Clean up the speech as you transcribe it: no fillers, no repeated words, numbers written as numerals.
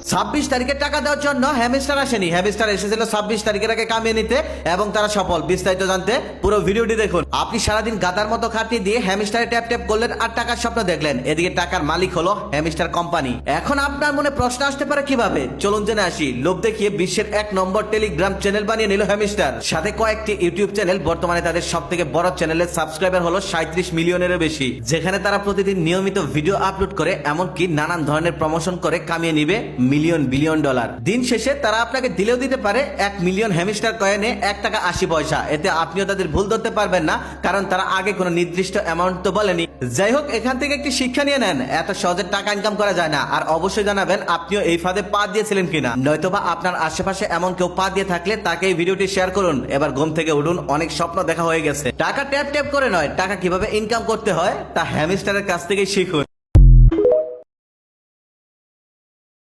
26 তারিখে টাকা দেওয়ার জন্য হ্যামস্টার আসেনি, হ্যামস্টার এসেছিল 26 তারিখের আগে কামিয়ে নিতে এবং তারা সফল। বিস্তারিত জানতে পুরো ভিডিওটি দেখুন। আপনি সারাদিন গাদার মতো খাটিয়ে দিয়ে হ্যামস্টারে ট্যাপ ট্যাপ করলেন আর টাকার স্বপ্ন দেখলেন, এদিকে টাকার মালিক হলো হ্যামস্টার কোম্পানি। এখন আপনার মনে প্রশ্ন আসতে পারে কিভাবে, চলুন জেনে আসি। লোভ দেখিয়ে বিশ্বের 1 নম্বর টেলিগ্রাম চ্যানেল বানিয়ে নিল হ্যামস্টার, সাথে কয়েকটি ইউটিউব চ্যানেল। বর্তমানে তাদের সব থেকে বড় চ্যানেলের সাবস্ক্রাইবার হলো 37 মিলিয়নেরও বেশি, যেখানে তারা প্রতিদিন নিয়মিত ভিডিও আপলোড করে এমনকি নানান ধরনের প্রমোশন করে কামিয়ে নিবে মিলিয়ন বিলিয়ন ডলার। দিন শেষে তারা আপনাকে দিলেও দিতে পারে 1 মিলিয়ন হ্যামস্টার কয়েনে 1 টাকা 80 পয়সা। এতে আপনিও তাদের ভুল ধরতে পারবেন না, কারণ তারা আগে কোনো নির্দিষ্ট অ্যামাউন্ট তো বলেনি। যাই হোক, এখান থেকে একটি শিক্ষা নিয়ে নেন, এত সহজে টাকা ইনকাম করা যায় না। আর অবশ্যই জানাবেন আপনিও এই ফাঁদে পা দিয়েছিলেন কিনা, নয়তোবা আপনার আশেপাশে এমন কেউ পা দিয়ে থাকলে তাকে এই ভিডিওটি শেয়ার করুন। এবার ঘুম থেকে উঠুন, অনেক স্বপ্ন দেখা হয়ে গেছে। টাকা ট্যাপ ট্যাপ করে নয়, টাকা কিভাবে ইনকাম করতে হয় তা হ্যামস্টারের কাছ থেকেই শিখুন।